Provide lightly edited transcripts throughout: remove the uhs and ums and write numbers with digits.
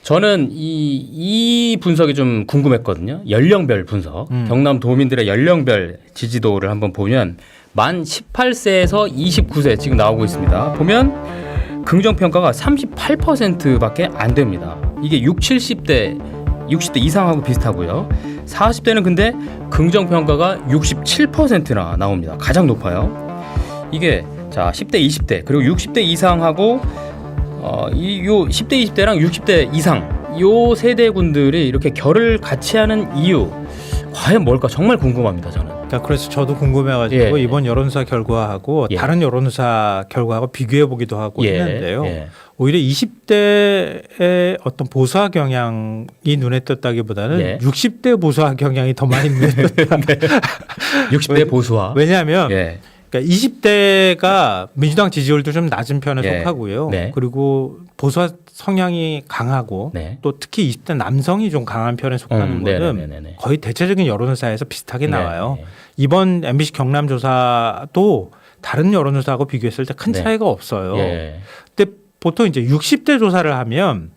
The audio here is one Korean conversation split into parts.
저는 이 분석이 좀 궁금했거든요. 연령별 분석. 경남 도민들의 연령별 지지도를 한번 보면 만 18세에서 29세 지금 나오고 있습니다. 보면 긍정평가가 38%밖에 안 됩니다. 이게 60대 이상하고 비슷하고요. 40대는 근데 긍정평가가 67%나 나옵니다. 가장 높아요. 이게 자 10대, 20대 그리고 60대 이상하고 요 10대, 20대랑 60대 이상 요 세대군들이 이렇게 결을 같이 하는 이유 과연 뭘까 정말 궁금합니다. 저는. 그래서 저도 궁금해가지고 예. 이번 여론조사 결과하고 예. 다른 여론조사 결과하고 비교해 보기도 하고 예. 했는데요. 예. 오히려 20대의 어떤 보수화 경향이 눈에 띄었다기보다는 예. 60대 보수화 경향이 더 많이 눈에 띄었다. 60대 보수화. 왜냐하면 예. 그러니까 20대가 민주당 지지율도 좀 낮은 편에 예. 속하고요. 네. 그리고 보수화 성향이 강하고 네. 또 특히 20대 남성이 좀 강한 편에 속하는 거는 네네네네. 거의 대체적인 여론조사에서 비슷하게 나와요. 네. 이번 MBC 경남조사도 다른 여론조사하고 비교했을 때 큰 네. 차이가 없어요. 예. 근데 보통 이제 60대 조사를 하면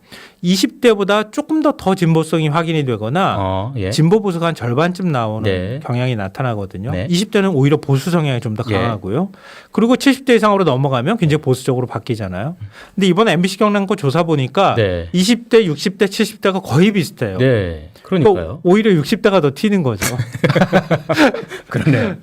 20대보다 조금 더 진보성이 확인이 되거나 예. 진보 보수가 한 절반쯤 나오는 네. 경향이 나타나거든요. 네. 20대는 오히려 보수 성향이 좀 더 예. 강하고요. 그리고 70대 이상으로 넘어가면 굉장히 보수적으로 바뀌잖아요. 근데 이번 MBC 경남고 조사 보니까 네. 20대, 60대, 70대가 거의 비슷해요. 네. 그러니까요. 오히려 60대가 더 튀는 거죠. 그러네요.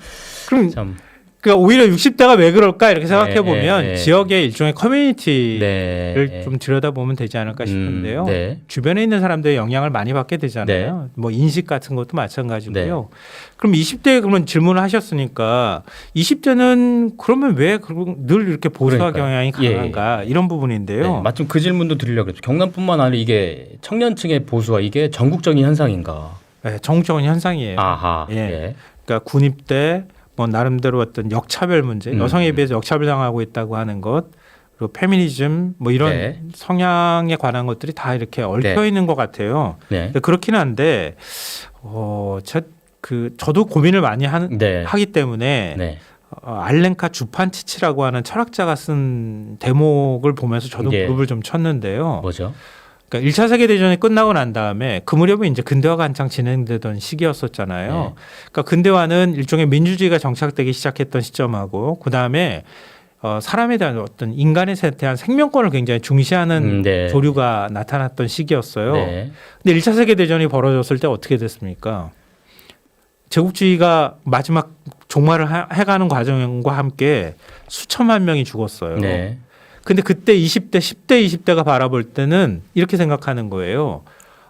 그럼 참. 그러니까 오히려 60대가 왜 그럴까 이렇게 생각해 보면 네. 지역의 일종의 커뮤니티를 네. 좀 들여다보면 되지 않을까 싶은데요. 네. 주변에 있는 사람들의 영향을 많이 받게 되잖아요. 뭐 인식 같은 것도 마찬가지고요. 네. 그럼 20대에 그러면 질문을 하셨으니까 20대는 그러면 왜 늘 이렇게 보수화 그러니까요. 경향이 강한가 이런 부분인데요. 네. 마침 그 질문도 드리려고 했죠. 경남뿐만 아니라 이게 청년층의 보수화 이게 전국적인 현상인가? 네, 정적인 현상이에요. 아하. 예. 예. 그러니까 군입대 뭐 나름대로 어떤 역차별 문제, 여성에 비해서 역차별당하고 있다고 하는 것, 그리고 페미니즘 뭐 이런 네. 성향에 관한 것들이 다 이렇게 얽혀 네. 있는 것 같아요. 네. 근데 그렇긴 한데 저도 고민을 많이 네. 하기 때문에 네. 알렌카 주판치치라고 하는 철학자가 쓴 대목을 보면서 저도 예. 무릎을 좀 쳤는데요. 뭐죠? 그러니까 1차 세계대전이 끝나고 난 다음에 그 무렵에 이제 근대화가 한창 진행되던 시기였었잖아요. 네. 그러니까 근대화는 일종의 민주주의가 정착되기 시작했던 시점하고 그다음에 사람에 대한 어떤 인간에 대한 생명권을 굉장히 중시하는 네. 조류가 나타났던 시기였어요. 네. 근데 1차 세계대전이 벌어졌을 때 어떻게 됐습니까? 제국주의가 마지막 종말을 해가는 과정과 함께 수천만 명이 죽었어요. 네. 근데 그때 20대, 10대, 20대가 바라볼 때는 이렇게 생각하는 거예요.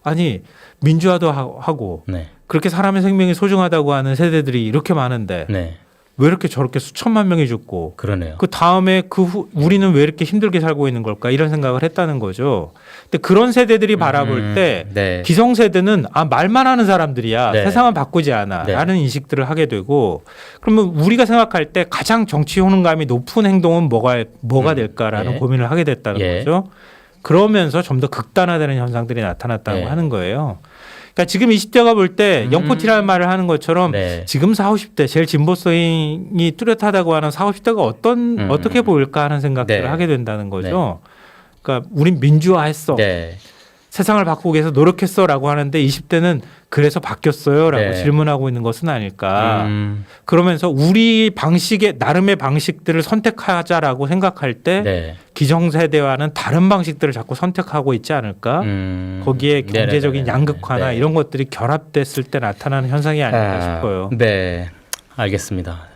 아니, 민주화도 하고 네. 그렇게 사람의 생명이 소중하다고 하는 세대들이 이렇게 많은데 네. 왜 이렇게 저렇게 수천만 명이 죽고 그러네요. 그 다음에 우리는 왜 이렇게 힘들게 살고 있는 걸까 이런 생각을 했다는 거죠. 근데 그런 세대들이 바라볼 때 네. 기성세대는 말만 하는 사람들이야. 네. 세상은 바꾸지 않아. 네. 라는 인식들을 하게 되고 그러면 우리가 생각할 때 가장 정치 효능감이 높은 행동은 뭐가 될까라는 예. 고민을 하게 됐다는 예. 거죠. 그러면서 좀 더 극단화되는 현상들이 나타났다고 예. 하는 거예요. 그러니까 지금 20대가 볼 때 영포티라는 말을 하는 것처럼 네. 지금 40, 50대 제일 진보성이 뚜렷하다고 하는 40, 50대가 어떻게 보일까 하는 생각들을 네. 하게 된다는 거죠. 그러니까 우린 민주화했어. 네. 세상을 바꾸기 위해서 노력했어라고 하는데 20대는 그래서 바뀌었어요라고 네. 질문하고 있는 것은 아닐까. 그러면서 우리 방식의 나름의 방식들을 선택하자라고 생각할 때 네. 기성세대와는 다른 방식들을 자꾸 선택하고 있지 않을까. 거기에 경제적인 네네네네. 양극화나 네. 이런 것들이 결합됐을 때 나타나는 현상이 아닐까 싶어요. 네. 알겠습니다.